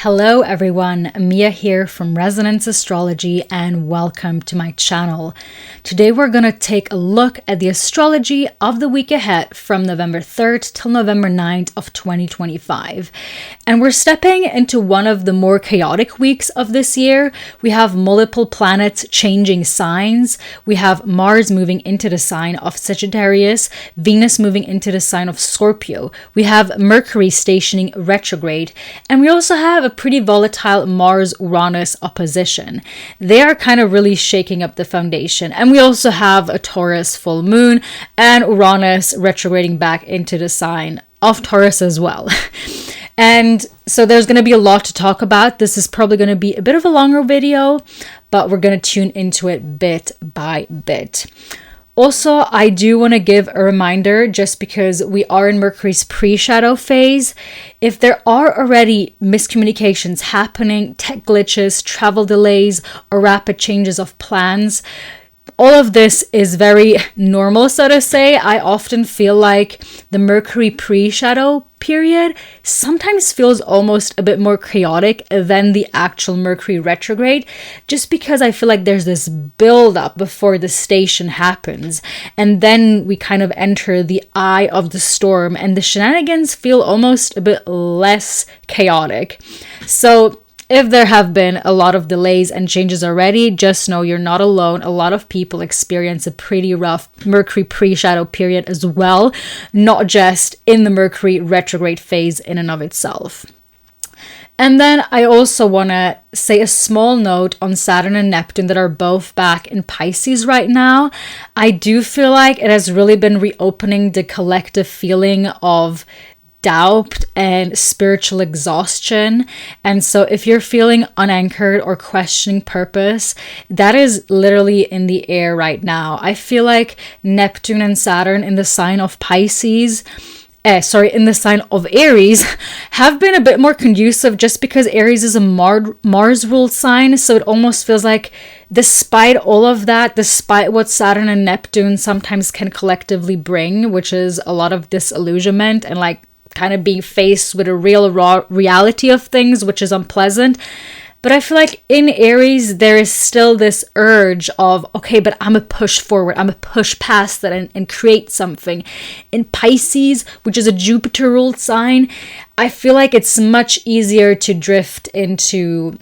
Hello everyone, Mia here from Resonance Astrology and welcome to my channel. Today we're going to take a look at the astrology of the week ahead from November 3rd till November 9th of 2025. And we're stepping into one of the more chaotic weeks of this year. We have multiple planets changing signs. We have Mars moving into the sign of Sagittarius, Venus moving into the sign of Scorpio. We have Mercury stationing retrograde, and we also have a pretty volatile Mars-Uranus opposition. They are kind of really shaking up the foundation. And we also have a Taurus full moon and Uranus retrograding back into the sign of Taurus as well. And so there's going to be a lot to talk about. This is probably going to be a bit of a longer video, but we're going to tune into it bit by bit. Also, I do want to give a reminder, just because we are in Mercury's pre-shadow phase. If there are already miscommunications happening, tech glitches, travel delays, or rapid changes of plans, all of this is very normal, so to say. I often feel like the Mercury pre-shadow period sometimes feels almost a bit more chaotic than the actual Mercury retrograde, just because I feel like there's this build up before the station happens. And then we kind of enter the eye of the storm and the shenanigans feel almost a bit less chaotic. So if there have been a lot of delays and changes already, just know you're not alone. A lot of people experience a pretty rough Mercury pre-shadow period as well, not just in the Mercury retrograde phase in and of itself. And then I also want to say a small note on Saturn and Neptune that are both back in Pisces right now. I do feel like it has really been reopening the collective feeling of doubt and spiritual exhaustion. And so if you're feeling unanchored or questioning purpose, that is literally in the air right now. I feel like Neptune and Saturn in the sign of Pisces, in the sign of Aries, have been a bit more conducive, just because Aries is a Mars ruled sign. So it almost feels like despite all of that, despite what Saturn and Neptune sometimes can collectively bring, which is a lot of disillusionment and like kind of being faced with a real raw reality of things, which is unpleasant. But I feel like in Aries, there is still this urge of, okay, but I'm gonna push forward. I'm gonna push past that and create something. In Pisces, which is a Jupiter ruled sign, I feel like it's much easier to drift into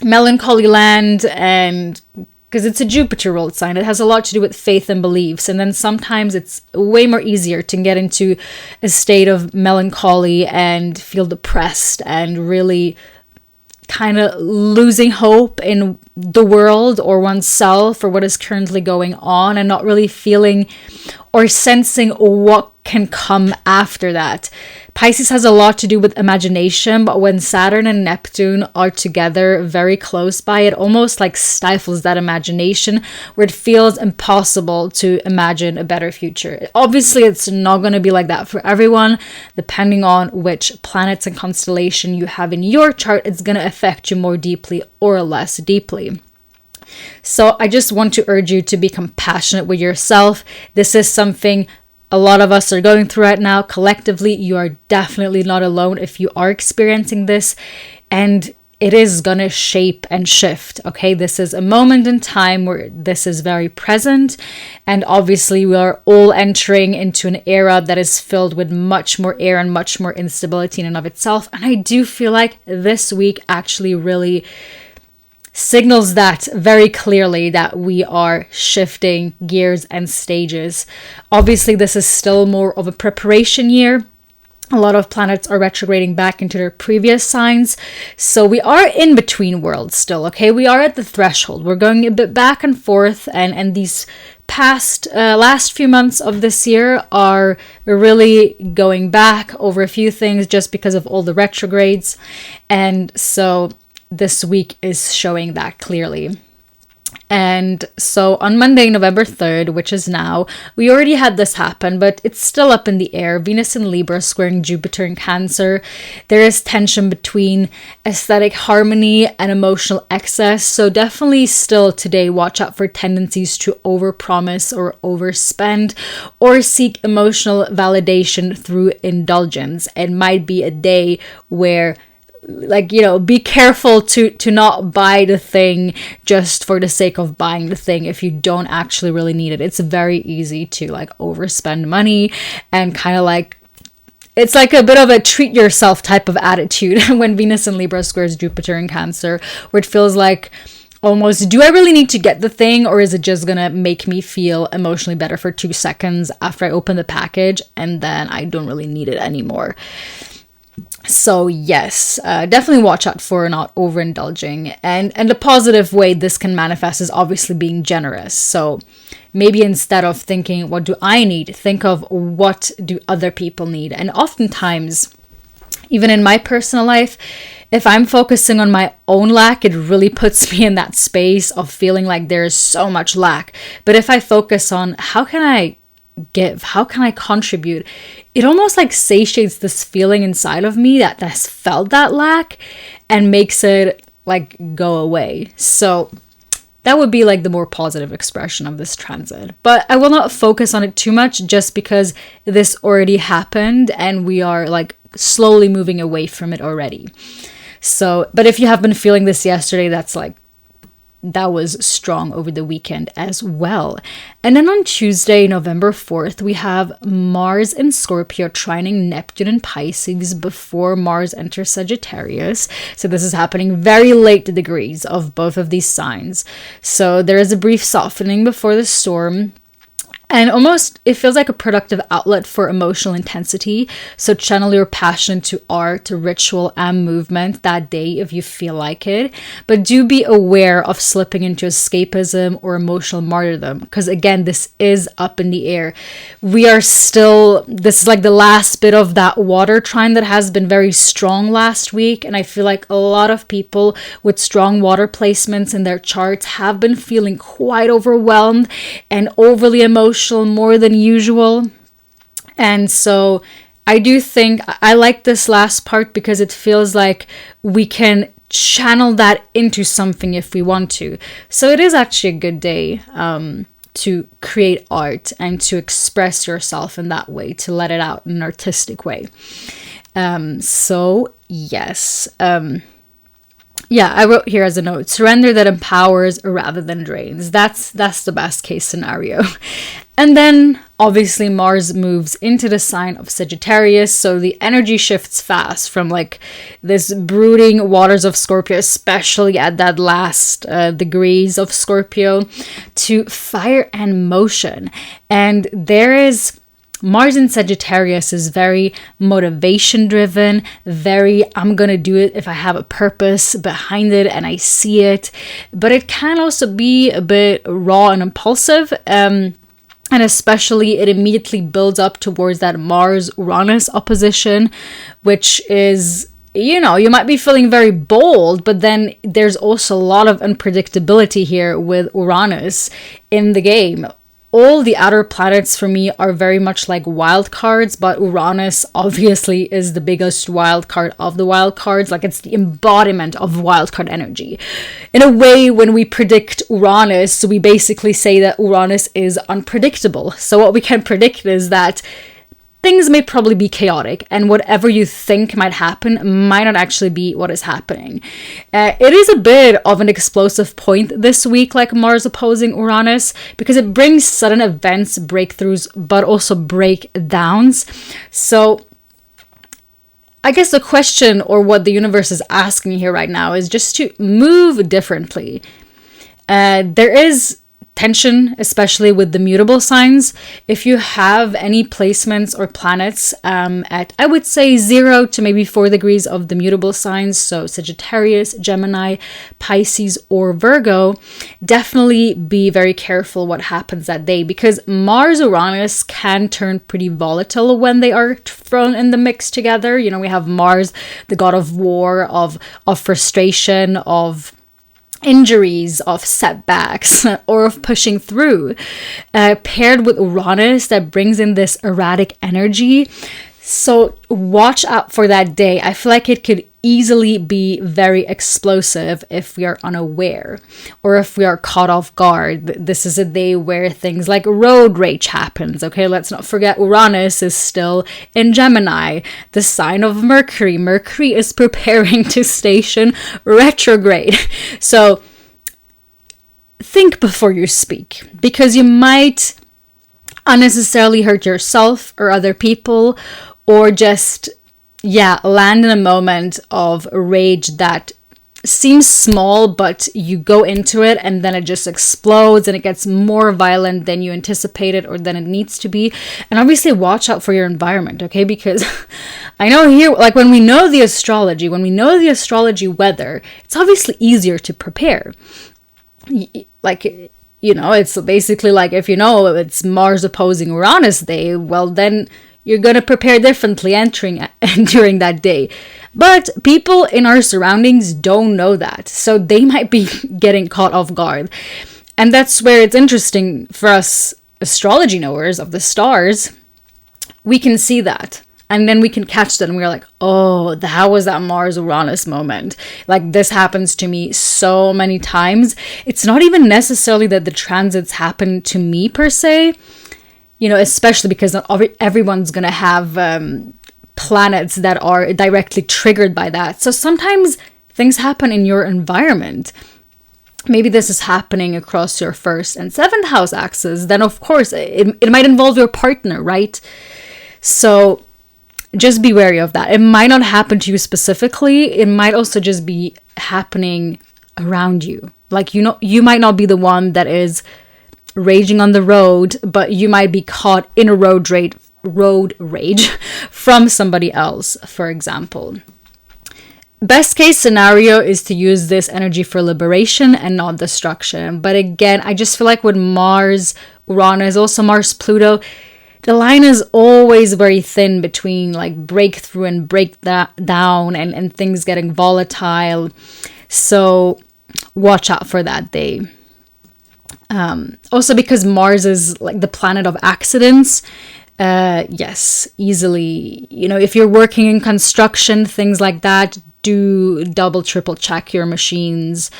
melancholy land, and because it's a Jupiter ruled sign, it has a lot to do with faith and beliefs. And then sometimes it's way more easier to get into a state of melancholy and feel depressed and really kind of losing hope in the world or oneself or what is currently going on, and not really feeling or sensing what can come after that. Pisces has a lot to do with imagination, but when Saturn and Neptune are together very close by, it almost like stifles that imagination, where it feels impossible to imagine a better future. Obviously, it's not going to be like that for everyone. Depending on which planets and constellation you have in your chart, it's going to affect you more deeply or less deeply. So I just want to urge you to be compassionate with yourself. This is something a lot of us are going through right now. Collectively, you are definitely not alone if you are experiencing this, and it is gonna shape and shift. Okay, this is a moment in time where this is very present, and obviously we are all entering into an era that is filled with much more air and much more instability in and of itself. And I do feel like this week actually really signals that very clearly, that we are shifting gears and stages. Obviously, this is still more of a preparation year. A lot of planets are retrograding back into their previous signs. So we are in between worlds still, okay? We are at the threshold. We're going a bit back and forth, and these last few months of this year are really going back over a few things just because of all the retrogrades. And so this week is showing that clearly. And so on Monday, November 3rd, which is now, we already had this happen, but it's still up in the air. Venus in Libra squaring Jupiter in Cancer. There is tension between aesthetic harmony and emotional excess. So definitely still today, watch out for tendencies to overpromise or overspend or seek emotional validation through indulgence. It might be a day where like, you know, be careful to not buy the thing just for the sake of buying the thing if you don't actually really need it. It's very easy to like overspend money and kind of like, it's like a bit of a treat yourself type of attitude when Venus in Libra squares Jupiter in Cancer, where it feels like almost, do I really need to get the thing, or is it just gonna make me feel emotionally better for 2 seconds after I open the package and then I don't really need it anymore? So yes, definitely watch out for not overindulging. And the positive way this can manifest is obviously being generous. So maybe instead of thinking, what do I need? Think of, what do other people need? And oftentimes, even in my personal life, if I'm focusing on my own lack, it really puts me in that space of feeling like there is so much lack. But if I focus on, how can I give, how can I contribute, it almost like satiates this feeling inside of me that has felt that lack and makes it like go away. So that would be like the more positive expression of this transit. But I will not focus on it too much, just because this already happened and we are like slowly moving away from it already. So, but if you have been feeling this yesterday, that's like, that was strong over the weekend as well. And then on Tuesday, November 4th, we have Mars in Scorpio trining Neptune in Pisces before Mars enters Sagittarius. So this is happening very late degrees of both of these signs. So there is a brief softening before the storm. And almost, it feels like a productive outlet for emotional intensity. So channel your passion to art, to ritual, and movement that day if you feel like it. But do be aware of slipping into escapism or emotional martyrdom, because again, this is up in the air. We are still, this is like the last bit of that water trine that has been very strong last week. And I feel like a lot of people with strong water placements in their charts have been feeling quite overwhelmed and overly emotional, more than usual. And so I do think I like this last part because it feels like we can channel that into something if we want to. So it is actually a good day to create art and to express yourself in that way, to let it out in an artistic way. So yes. Yeah, I wrote here as a note, surrender that empowers rather than drains. That's the best case scenario. And then obviously Mars moves into the sign of Sagittarius, so the energy shifts fast from like this brooding waters of Scorpio, especially at that last degrees of Scorpio, to fire and motion. And there is Mars in Sagittarius is very motivation driven, very, I'm going to do it if I have a purpose behind it and I see it. But it can also be a bit raw and impulsive. And especially it immediately builds up towards that Mars-Uranus opposition, which is, you know, you might be feeling very bold, but then there's also a lot of unpredictability here with Uranus in the game. All the outer planets for me are very much like wild cards, but Uranus obviously is the biggest wild card of the wild cards. Like, it's the embodiment of wild card energy. In a way, when we predict Uranus, we basically say that Uranus is unpredictable. So what we can predict is that things may probably be chaotic, and whatever you think might happen might not actually be what is happening. It is a bit of an explosive point this week, like Mars opposing Uranus, because it brings sudden events, breakthroughs, but also breakdowns. So I guess the question, or what the universe is asking me here right now, is just to move differently. There is tension, especially with the mutable signs. If you have any placements or planets at, I would say, 0 to maybe 4 degrees of the mutable signs, so Sagittarius, Gemini, Pisces, or Virgo, definitely be very careful what happens that day, because Mars-Uranus can turn pretty volatile when they are thrown in the mix together. You know, we have Mars, the god of war, of frustration, of injuries, of setbacks, or of pushing through, paired with Uranus that brings in this erratic energy. So watch out for that day. I feel like it could easily be very explosive if we are unaware or if we are caught off guard. This is a day where things like road rage happens. Okay, let's not forget Uranus is still in Gemini, the sign of Mercury. Mercury is preparing to station retrograde. So think before you speak, because you might unnecessarily hurt yourself or other people, or just land in a moment of rage that seems small, but you go into it and then it just explodes and it gets more violent than you anticipated or than it needs to be. And obviously watch out for your environment, okay? Because I know here, like when we know the astrology weather, it's obviously easier to prepare. Like, it's basically like if it's Mars opposing Uranus day, well then you're going to prepare differently during that day. But people in our surroundings don't know that. So they might be getting caught off guard. And that's where it's interesting for us astrology knowers of the stars. We can see that. And then we can catch that and we're like, oh, that was that Mars-Uranus moment. Like this happens to me so many times. It's not even necessarily that the transits happen to me per se. Especially because not everyone's going to have planets that are directly triggered by that. So sometimes things happen in your environment. Maybe this is happening across your 1st and 7th house axis. Then, of course, it might involve your partner, right? So just be wary of that. It might not happen to you specifically. It might also just be happening around you. Like, you might not be the one that is raging on the road, but you might be caught in a road rage from somebody else, for example. Best case scenario is to use this energy for liberation and not destruction. But again, I just feel like with Mars, Uranus, also Mars, Pluto, the line is always very thin between like breakthrough and breakdown and things getting volatile. So watch out for that day. Also because Mars is like the planet of accidents. Yes, easily, if you're working in construction, things like that, do double, triple check your machines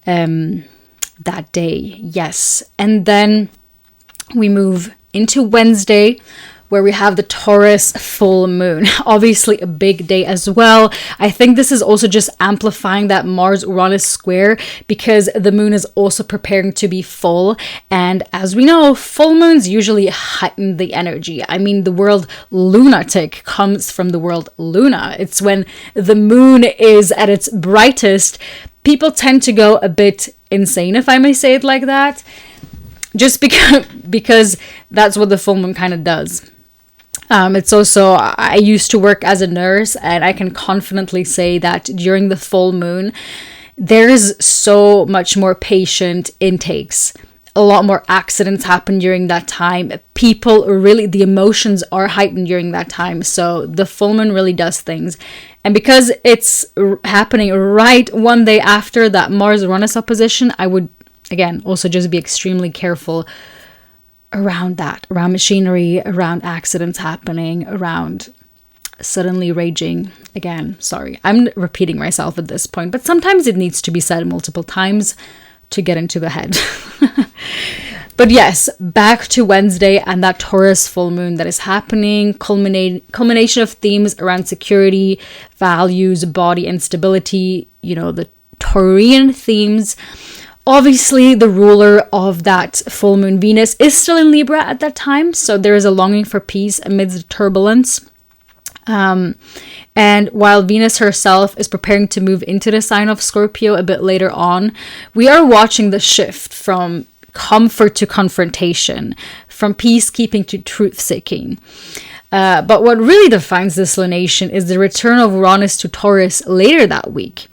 that day. Yes. And then we move into Wednesday, where we have the Taurus Full Moon. Obviously a big day as well. I think this is also just amplifying that Mars-Uranus square because the moon is also preparing to be full. And as we know, full moons usually heighten the energy. I mean, the word lunatic comes from the word luna. It's when the moon is at its brightest. People tend to go a bit insane, if I may say it like that. Just because that's what the full moon kind of does. It's also, I used to work as a nurse, and I can confidently say that during the full moon, there is so much more patient intakes. A lot more accidents happen during that time. The emotions are heightened during that time. So the full moon really does things. And because it's happening right one day after that Mars-Uranus opposition, I would, again, also just be extremely careful around machinery, around accidents happening, around suddenly raging. Again, sorry, I'm repeating myself at this point, but sometimes it needs to be said multiple times to get into the head. But yes, back to Wednesday and that Taurus full moon that is happening, culmination of themes around security, values, body instability, the Taurian themes. Obviously, the ruler of that full moon, Venus, is still in Libra at that time. So there is a longing for peace amidst the turbulence. And while Venus herself is preparing to move into the sign of Scorpio a bit later on, we are watching the shift from comfort to confrontation, from peacekeeping to truth-seeking. But what really defines this lunation is the return of Uranus to Taurus later that week.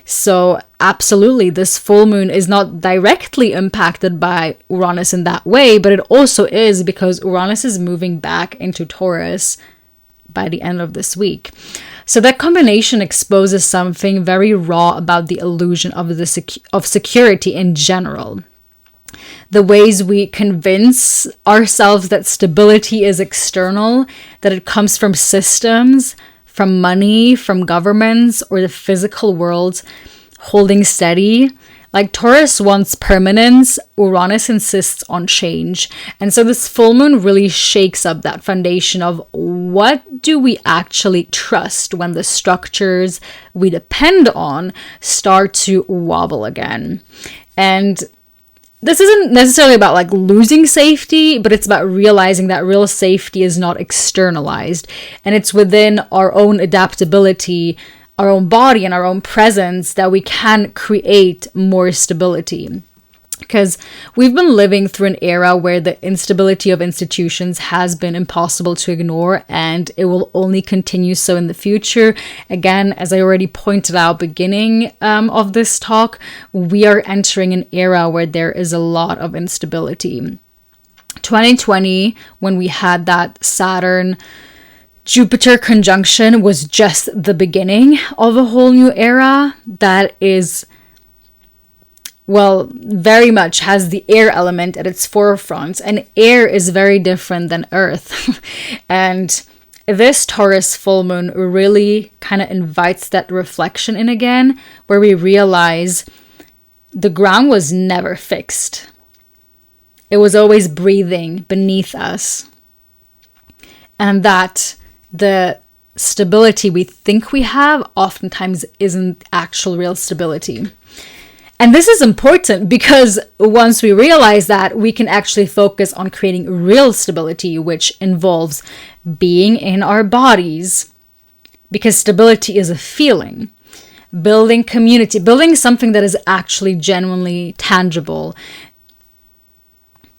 So absolutely, this full moon is not directly impacted by Uranus in that way, but it also is because Uranus is moving back into Taurus by the end of this week. So that combination exposes something very raw about the illusion of security in general. The ways we convince ourselves that stability is external, that it comes from systems, from money, from governments, or the physical world holding steady. Like Taurus wants permanence, Uranus insists on change. And so this full moon really shakes up that foundation of what do we actually trust when the structures we depend on start to wobble again. And this isn't necessarily about like losing safety, but it's about realizing that real safety is not externalized, and it's within our own adaptability, our own body and our own presence that we can create more stability. Because we've been living through an era where the instability of institutions has been impossible to ignore, and it will only continue so in the future. Again, as I already pointed out beginning of this talk, we are entering an era where there is a lot of instability. 2020, when we had that Saturn-Jupiter conjunction, was just the beginning of a whole new era that is, well, very much has the air element at its forefront, and air is very different than earth. And this Taurus full moon really kind of invites that reflection in again, where we realize the ground was never fixed. It was always breathing beneath us. And that the stability we think we have oftentimes isn't actual real stability. And this is important because once we realize that, we can actually focus on creating real stability, which involves being in our bodies, because stability is a feeling. Building community, building something that is actually genuinely tangible,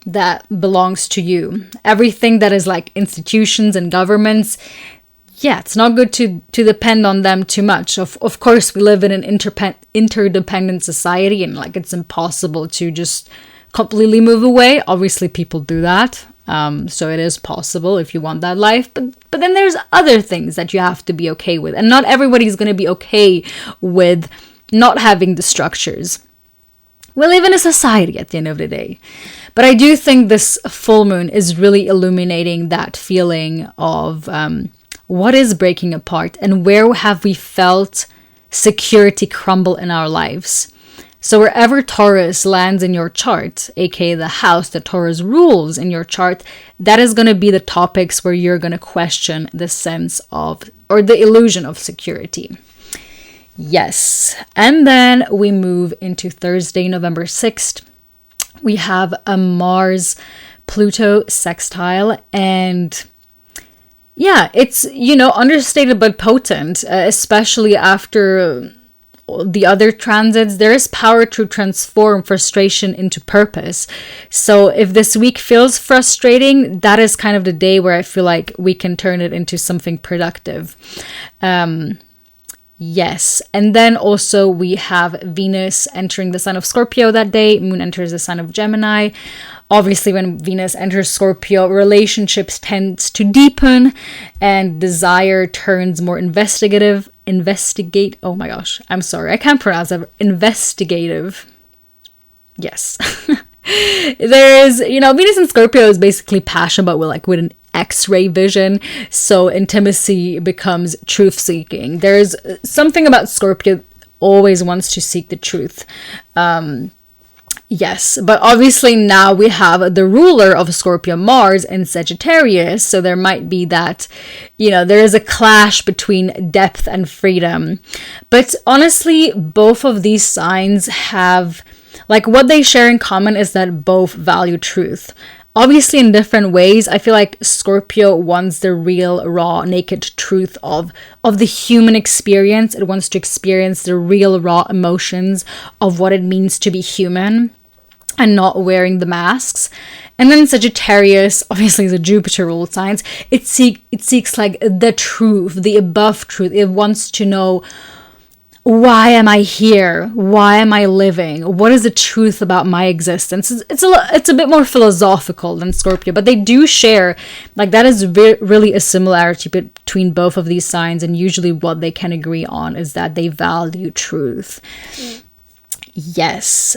that belongs to you. Everything that is like institutions and governments, yeah, it's not good to depend on them too much. Of course, we live in an interdependent society, and like it's impossible to just completely move away. Obviously, people do that. So it is possible if you want that life. But then there's other things that you have to be okay with. And not everybody's going to be okay with not having the structures. We live in a society at the end of the day. But I do think this full moon is really illuminating that feeling of what is breaking apart and where have we felt security crumble in our lives. So wherever Taurus lands in your chart, aka the house that Taurus rules in your chart, that is going to be the topics where you're going to question the sense of, or the illusion of security. Yes. And then we move into Thursday, November 6th. We have a Mars-Pluto sextile, and yeah, it's, understated but potent, especially after the other transits. There is power to transform frustration into purpose. So if this week feels frustrating, that is kind of the day where I feel like we can turn it into something productive. Yes. And then also we have Venus entering the sign of Scorpio that day. Moon enters the sign of Gemini. Obviously, when Venus enters Scorpio, relationships tend to deepen and desire turns more investigative. Oh my gosh, I'm sorry, I can't pronounce it. Investigative. Yes. There is, Venus in Scorpio is basically passion, but with an X-ray vision. So intimacy becomes truth-seeking. There's something about Scorpio always wants to seek the truth. Yes, but obviously now we have the ruler of Scorpio, Mars, in Sagittarius. So there might be that, there is a clash between depth and freedom. But honestly, both of these signs have, what they share in common is that both value truth. Obviously in different ways. I feel like Scorpio wants the real, raw, naked truth of the human experience. It wants to experience the real, raw emotions of what it means to be human and not wearing the masks. And then Sagittarius, obviously, is a Jupiter-ruled sign. It seeks the truth, the above truth. It wants to know, why am I here? Why am I living? What is the truth about my existence? It's a bit more philosophical than Scorpio, but they do share, that is really a similarity between both of these signs, and usually what they can agree on is that they value truth. Yes.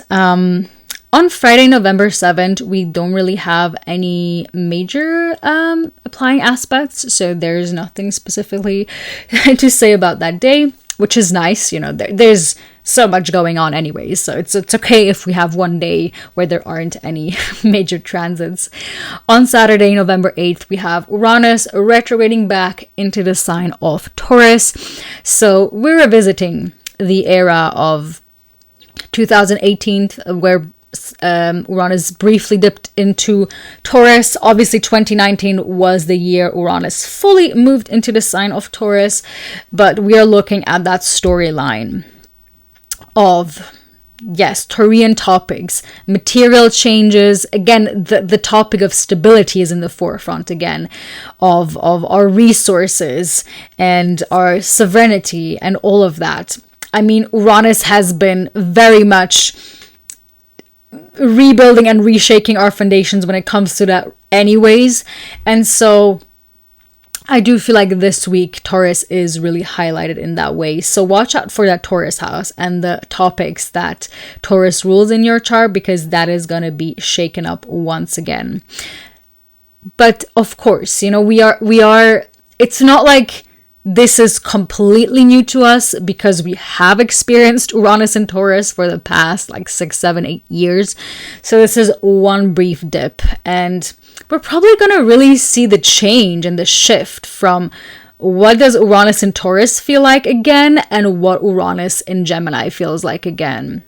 On Friday, November 7th, we don't really have any major applying aspects, so there's nothing specifically to say about that day, which is nice. You know, there's so much going on anyways, so it's okay if we have one day where there aren't any major transits. On Saturday, November 8th, we have Uranus retrograding back into the sign of Taurus, so we're revisiting the era of 2018 where Uranus briefly dipped into Taurus. Obviously 2019 was the year Uranus fully moved into the sign of Taurus, but we are looking at that storyline of, yes, Taurian topics, material changes. Again, the topic of stability is in the forefront again, of our resources and our sovereignty and all of that. I mean, Uranus has been very much rebuilding and reshaking our foundations when it comes to that anyways. And so I do feel like this week Taurus is really highlighted in that way. So watch out for that Taurus house and the topics that Taurus rules in your chart, because that is going to be shaken up once again. But of course, you know, we are, it's not like this is completely new to us, because we have experienced Uranus and Taurus for the past like 6, 7, 8 years. So this is one brief dip, and we're probably going to really see the change and the shift from what does Uranus and Taurus feel like again and what Uranus in Gemini feels like again.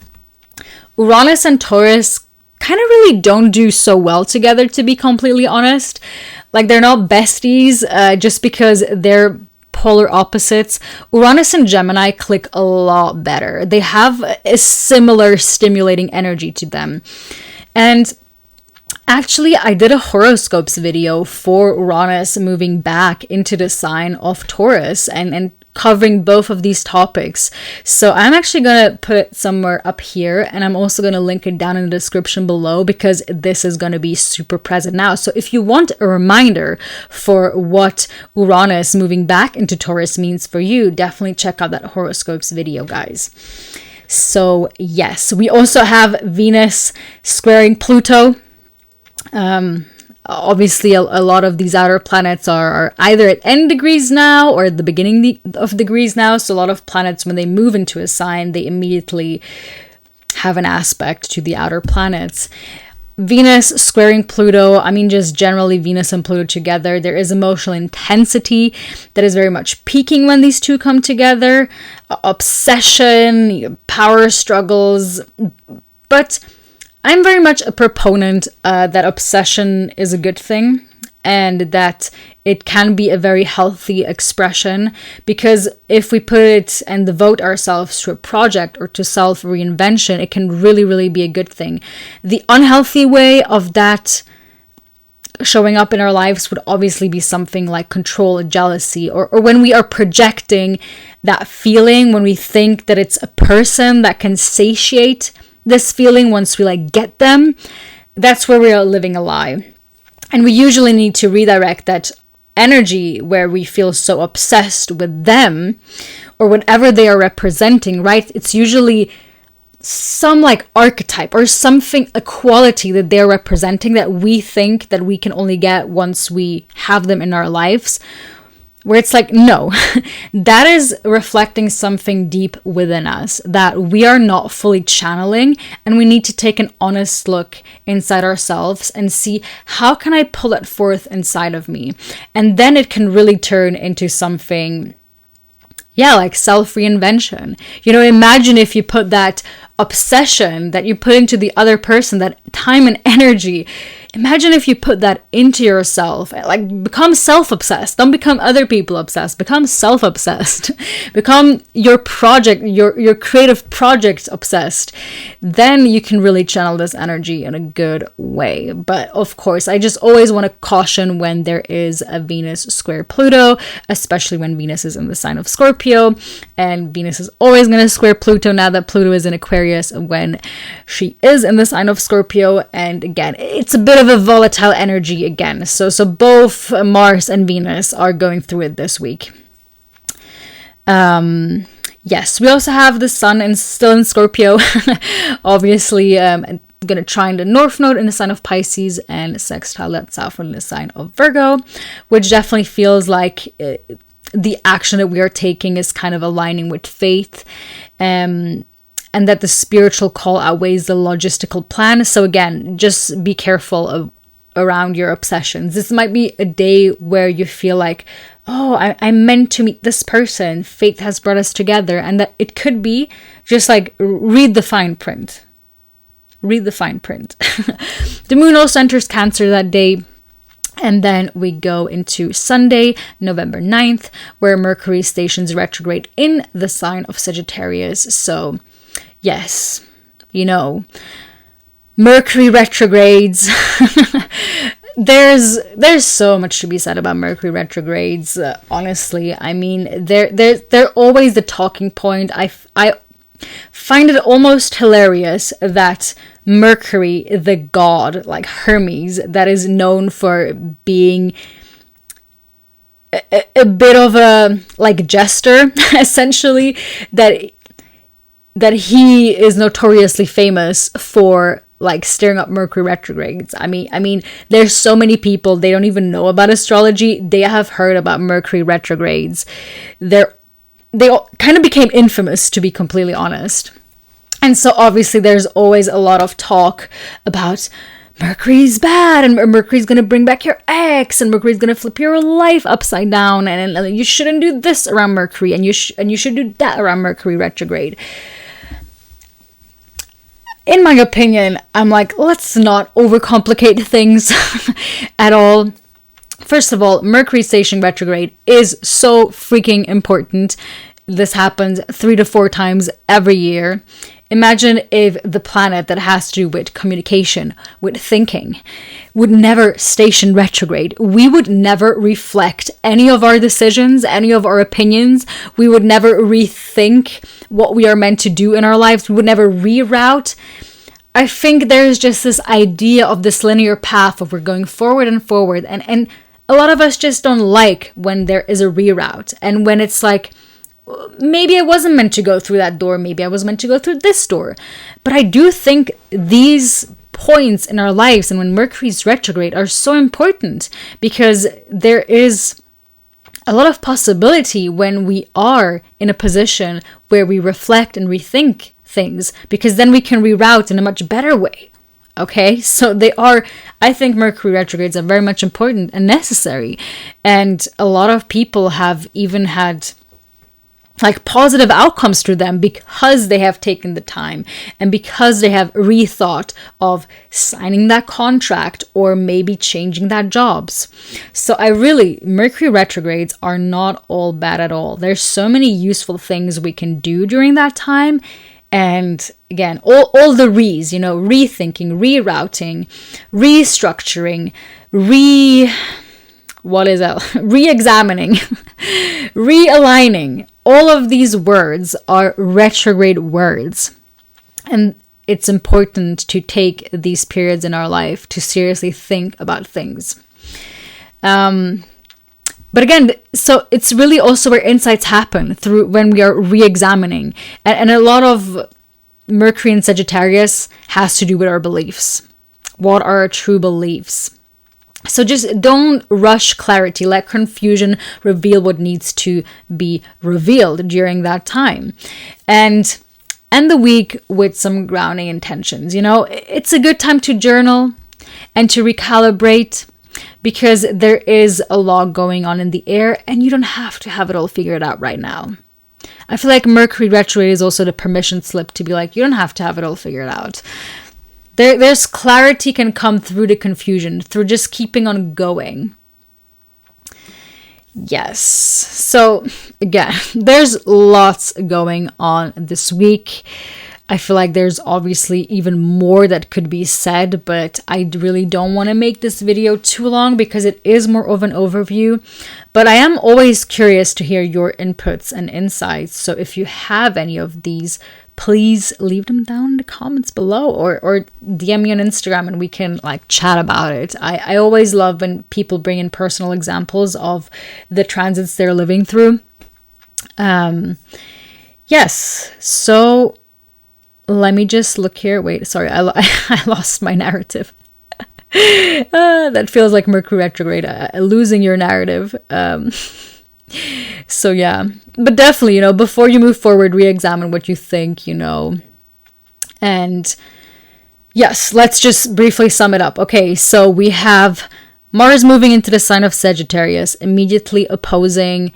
Uranus and Taurus kind of really don't do so well together, to be completely honest. Like, they're not besties just because they're polar opposites. Uranus and Gemini click a lot better. They have a similar stimulating energy to them. And actually, I did a horoscopes video for Uranus moving back into the sign of Taurus and covering both of these topics. So I'm actually going to put it somewhere up here, and I'm also going to link it down in the description below, because this is going to be super present now. So if you want a reminder for what Uranus moving back into Taurus means for you, definitely check out that horoscopes video, guys. So yes, we also have Venus squaring Pluto. Obviously, a lot of these outer planets are either at end degrees now or at the beginning of degrees now. So a lot of planets, when they move into a sign, they immediately have an aspect to the outer planets. Venus squaring Pluto, I mean, just generally Venus and Pluto together, there is emotional intensity that is very much peaking when these two come together. Obsession, power struggles, but I'm very much a proponent that obsession is a good thing, and that it can be a very healthy expression, because if we put it and devote ourselves to a project or to self-reinvention, it can really, really be a good thing. The unhealthy way of that showing up in our lives would obviously be something like control, jealousy, or when we are projecting that feeling, when we think that it's a person that can satiate this feeling once we get them. That's where we are living a lie. And we usually need to redirect that energy where we feel so obsessed with them or whatever they are representing, right? It's usually some archetype or something, a quality that they're representing that we think that we can only get once we have them in our lives, where it's no, that is reflecting something deep within us that we are not fully channeling, and we need to take an honest look inside ourselves and see, how can I pull it forth inside of me? And then it can really turn into something, like self-reinvention. Imagine if you put that obsession that you put into the other person, that time and energy, imagine if you put that into yourself, become self-obsessed. Don't become other people obsessed, become self-obsessed. Become your project, your creative project obsessed. Then you can really channel this energy in a good way. But of course, I just always want to caution when there is a Venus square Pluto, especially when Venus is in the sign of Scorpio, and Venus is always going to square Pluto now that Pluto is in Aquarius when she is in the sign of Scorpio. And again, it's a bit of a volatile energy again. So both Mars and Venus are going through it this week. Yes, we also have the Sun still in Scorpio. Obviously, going to trine the North Node in the sign of Pisces and sextile that South Node in the sign of Virgo, which definitely feels like the action that we are taking is kind of aligning with faith, and that the spiritual call outweighs the logistical plan. So again, just be careful around your obsessions. This might be a day where you feel like, oh, I'm meant to meet this person. Fate has brought us together. And that it could be just like, read the fine print. Read the fine print. The moon also enters Cancer that day. And then we go into Sunday, November 9th, where Mercury stations retrograde in the sign of Sagittarius. So, yes, you know, Mercury retrogrades. There's so much to be said about Mercury retrogrades. Honestly, I mean, they're always the talking point. I find it almost hilarious that Mercury, the god, like Hermes, that is known for being a bit of a like jester, essentially, that he is notoriously famous for like stirring up Mercury retrogrades. I mean, there's so many people, they don't even know about astrology. They have heard about Mercury retrogrades. They all kind of became infamous, to be completely honest. And so obviously there's always a lot of talk about Mercury's bad, and Mercury's going to bring back your ex, and Mercury's going to flip your life upside down, and you shouldn't do this around Mercury, and you should do that around Mercury retrograde. In my opinion, I'm like, let's not overcomplicate things at all. First of all, Mercury station retrograde is so freaking important. This happens 3 to 4 times every year. Imagine if the planet that has to do with communication, with thinking, would never station retrograde. We would never reflect any of our decisions, any of our opinions. We would never rethink what we are meant to do in our lives. We would never reroute. I think there's just this idea of this linear path of we're going forward and forward. And a lot of us just don't like when there is a reroute. And when it's like, maybe I wasn't meant to go through that door. Maybe I was meant to go through this door. But I do think these points in our lives and when Mercury's retrograde are so important, because there is a lot of possibility when we are in a position where we reflect and rethink things, because then we can reroute in a much better way. Okay, so I think Mercury retrogrades are very much important and necessary. And a lot of people have even had like positive outcomes through them because they have taken the time and because they have rethought of signing that contract or maybe changing that jobs. So Mercury retrogrades are not all bad at all. There's so many useful things we can do during that time. And again, all the re's, rethinking, rerouting, restructuring, re-examining, realigning. All of these words are retrograde words. And it's important to take these periods in our life to seriously think about things. But again, so it's really also where insights happen through when we are re-examining. And a lot of Mercury in Sagittarius has to do with our beliefs. What are our true beliefs? So just don't rush clarity. Let confusion reveal what needs to be revealed during that time. And end the week with some grounding intentions. It's a good time to journal and to recalibrate, because there is a lot going on in the air and you don't have to have it all figured out right now. I feel like Mercury retrograde is also the permission slip to be like, you don't have to have it all figured out. There's clarity can come through the confusion, through just keeping on going. Yes. So again, there's lots going on this week. I feel like there's obviously even more that could be said, but I really don't want to make this video too long because it is more of an overview. But I am always curious to hear your inputs and insights. So if you have any of these, please leave them down in the comments below or DM me on Instagram and we can chat about it. I always love when people bring in personal examples of the transits they're living through. Yes, so let me just look here. Wait, sorry, I lost my narrative. That feels like Mercury retrograde, losing your narrative. So yeah, but definitely, you know, before you move forward, re-examine what you think, you know. And yes, let's just briefly sum it up. Okay, so we have Mars moving into the sign of Sagittarius, immediately opposing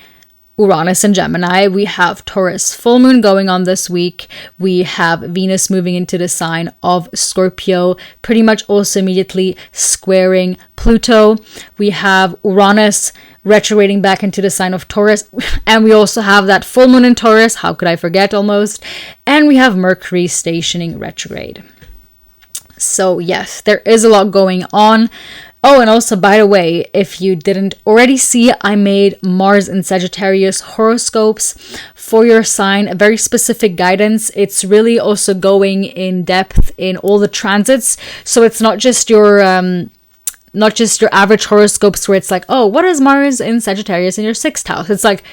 Uranus and Gemini. We have Taurus full moon going on this week. We have Venus moving into the sign of Scorpio, pretty much also immediately squaring Pluto. We have Uranus retrograding back into the sign of Taurus, and we also have that full moon in Taurus. How could I forget almost? And we have Mercury stationing retrograde. So yes, there is a lot going on. Oh, and also, by the way, if you didn't already see, I made Mars and Sagittarius horoscopes for your sign, a very specific guidance. It's really also going in depth in all the transits. So it's not just your average horoscopes where it's like, oh, what is Mars in Sagittarius in your 6th house? It's like,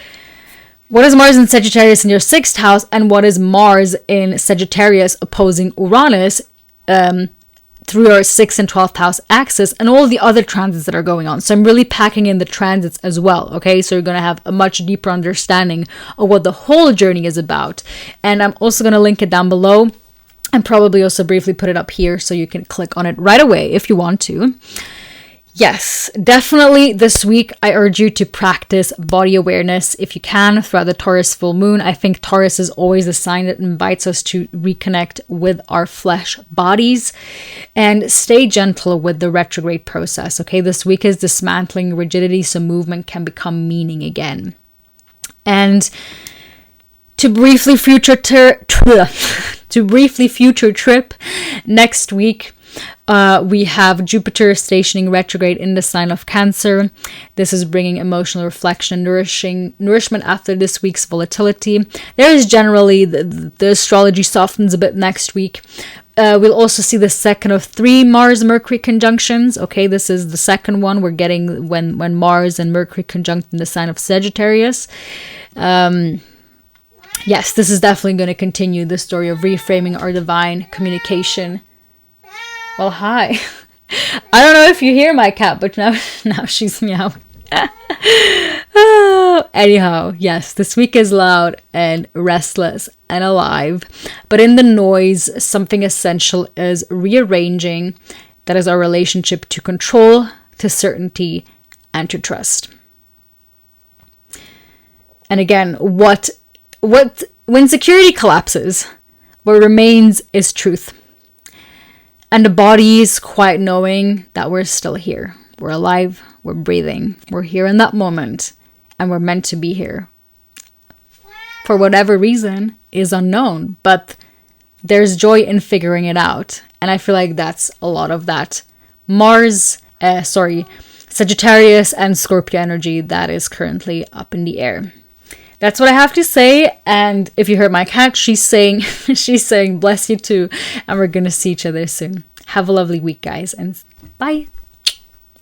what is Mars in Sagittarius in your 6th house, and what is Mars in Sagittarius opposing Uranus through your 6th and 12th house axis, and all the other transits that are going on. So I'm really packing in the transits as well, okay? So you're going to have a much deeper understanding of what the whole journey is about. And I'm also going to link it down below, and probably also briefly put it up here so you can click on it right away if you want to. Yes, definitely this week I urge you to practice body awareness if you can throughout the Taurus full moon. I think Taurus is always a sign that invites us to reconnect with our flesh bodies, and stay gentle with the retrograde process. Okay, this week is dismantling rigidity so movement can become meaning again. And to briefly future trip next week, we have Jupiter stationing retrograde in the sign of Cancer. This is bringing emotional reflection and nourishment after this week's volatility. There is generally, the astrology softens a bit next week. We'll also see the second of 3 Mars-Mercury conjunctions. Okay, this is the second one we're getting when Mars and Mercury conjunct in the sign of Sagittarius. Yes, this is definitely going to continue the story of reframing our divine communication. Well, hi. I don't know if you hear my cat, but now she's meowing. Anyhow, yes, this week is loud and restless and alive. But in the noise, something essential is rearranging. That is our relationship to control, to certainty, and to trust. And again, when security collapses, what remains is truth. And the body's quiet knowing that we're still here. We're alive, we're breathing, we're here in that moment, and we're meant to be here. For whatever reason is unknown, but there's joy in figuring it out. And I feel like that's a lot of that Sagittarius and Scorpio energy that is currently up in the air. That's what I have to say. And if you heard my cat, she's saying bless you too. And we're going to see each other soon. Have a lovely week, guys. And bye.